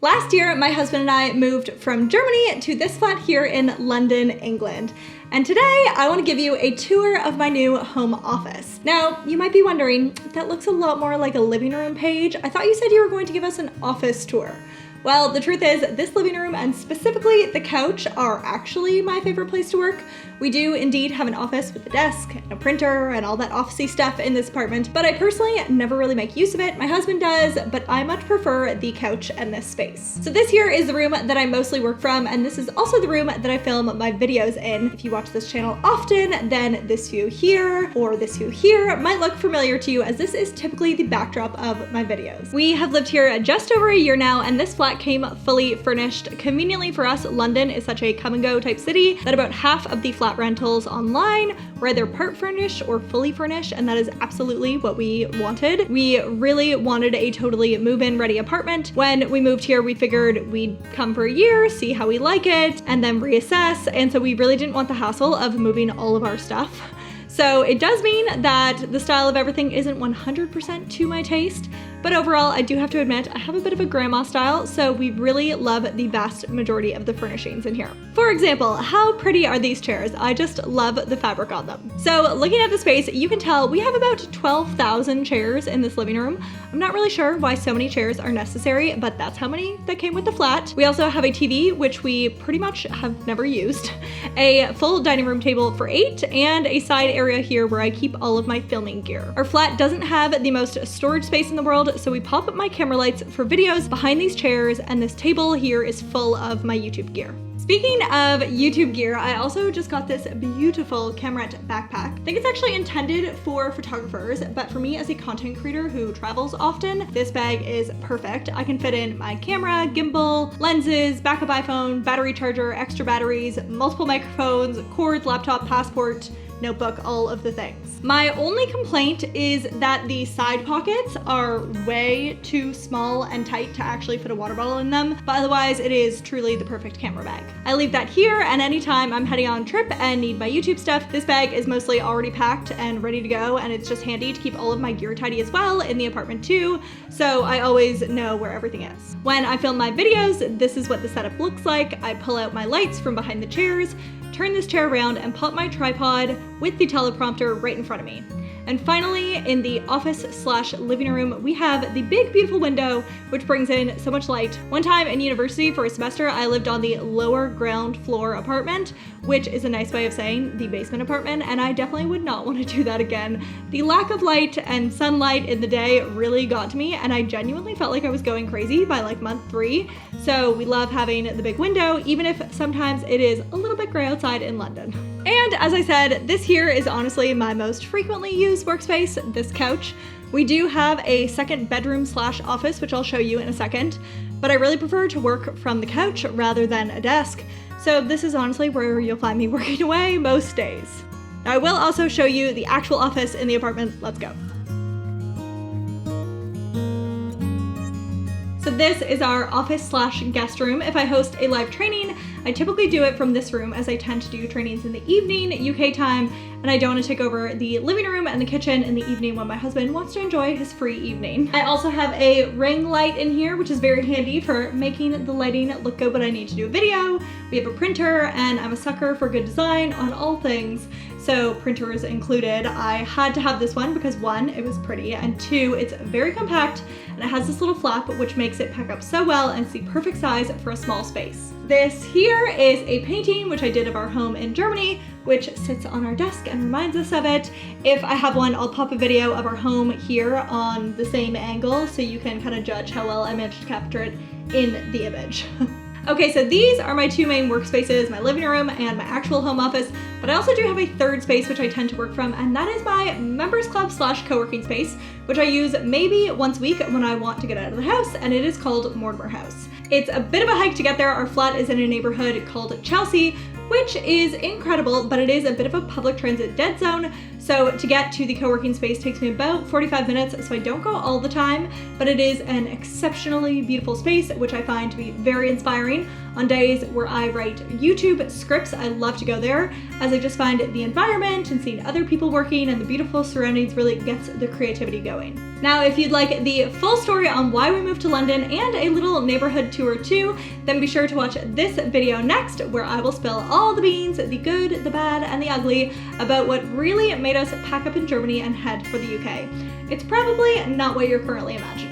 Last year, my husband and I moved from Germany to this flat here in London, England. And today, I want to give you a tour of my new home office. Now, you might be wondering, that looks a lot more like a living room page. I thought you said you were going to give us an office tour. Well, the truth is, this living room and specifically the couch are actually my favorite place to work. We do indeed have an office with a desk and a printer and all that officey stuff in this apartment, but I personally never really make use of it. My husband does, but I much prefer the couch and this space. So this here is the room that I mostly work from, and this is also the room that I film my videos in. If you watch this channel often, then this view here or this view here might look familiar to you, as this is typically the backdrop of my videos. We have lived here just over a year now, and this flat came fully furnished. Conveniently for us, London is such a come and go type city that about half of the flat rentals online were either part furnished or fully furnished, and that is absolutely what we wanted. We really wanted a totally move-in ready apartment. When we moved here, we figured we'd come for a year, see how we like it, and then reassess, and so we really didn't want the hassle of moving all of our stuff. So it does mean that the style of everything isn't 100% to my taste, but overall, I do have to admit, I have a bit of a grandma style, so we really love the vast majority of the furnishings in here. For example, how pretty are these chairs? I just love the fabric on them. So looking at the space, you can tell we have about 12,000 chairs in this living room. I'm not really sure why so many chairs are necessary, but that's how many that came with the flat. We also have a TV, which we pretty much have never used, a full dining room table for 8, and a side area here where I keep all of my filming gear. Our flat doesn't have the most storage space in the world, so we pop up my camera lights for videos behind these chairs, and this table here is full of my YouTube gear. Speaking of YouTube gear, I also just got this beautiful Camerette backpack. I think it's actually intended for photographers, but for me as a content creator who travels often, this bag is perfect. I can fit in my camera, gimbal, lenses, backup iPhone, battery charger, extra batteries, multiple microphones, cords, laptop, passport, notebook, all of the things. My only complaint is that the side pockets are way too small and tight to actually fit a water bottle in them, but otherwise it is truly the perfect camera bag. I leave that here, and anytime I'm heading on a trip and need my YouTube stuff, this bag is mostly already packed and ready to go, and it's just handy to keep all of my gear tidy as well in the apartment too, so I always know where everything is. When I film my videos, this is what the setup looks like. I pull out my lights from behind the chairs, turn this chair around, and pop my tripod with the teleprompter right in front of me. And finally, in the office/living room, we have the big, beautiful window, which brings in so much light. One time in university for a semester, I lived on the lower ground floor apartment, which is a nice way of saying the basement apartment, and I definitely would not want to do that again. The lack of light and sunlight in the day really got to me, and I genuinely felt like I was going crazy by like month 3. So we love having the big window, even if sometimes it is a little bit gray outside in London. And as I said, this here is honestly my most frequently used workspace, this couch. We do have a second bedroom/office, which I'll show you in a second, but I really prefer to work from the couch rather than a desk. So this is honestly where you'll find me working away most days. Now, I will also show you the actual office in the apartment. Let's go. So this is our office/guest room. If I host a live training, I typically do it from this room, as I tend to do trainings in the evening, UK time, and I don't want to take over the living room and the kitchen in the evening when my husband wants to enjoy his free evening. I also have a ring light in here, which is very handy for making the lighting look good when I need to do a video. We have a printer, and I'm a sucker for good design on all things, so printers included. I had to have this one because 1, it was pretty, and 2, it's very compact, and it has this little flap which makes it pack up so well, and it's the perfect size for a small space. This here is a painting which I did of our home in Germany, which sits on our desk and reminds us of it. If I have one, I'll pop a video of our home here on the same angle so you can kind of judge how well I managed to capture it in the image. Okay, so these are my 2 main workspaces, my living room and my actual home office, but I also do have a third space which I tend to work from, and that is my members club/co-working space, which I use maybe once a week when I want to get out of the house, and it is called Mortimer House. It's a bit of a hike to get there. Our flat is in a neighborhood called Chelsea, which is incredible, but it is a bit of a public transit dead zone, So to get to the co-working space takes me about 45 minutes, so I don't go all the time, but it is an exceptionally beautiful space, which I find to be very inspiring. On days where I write YouTube scripts, I love to go there, as I just find the environment and seeing other people working and the beautiful surroundings really gets the creativity going. Now, if you'd like the full story on why we moved to London and a little neighborhood tour too, then be sure to watch this video next, where I will spill all the beans, the good, the bad, and the ugly, about what really made us pack up in Germany and head for the UK. It's probably not what you're currently imagining.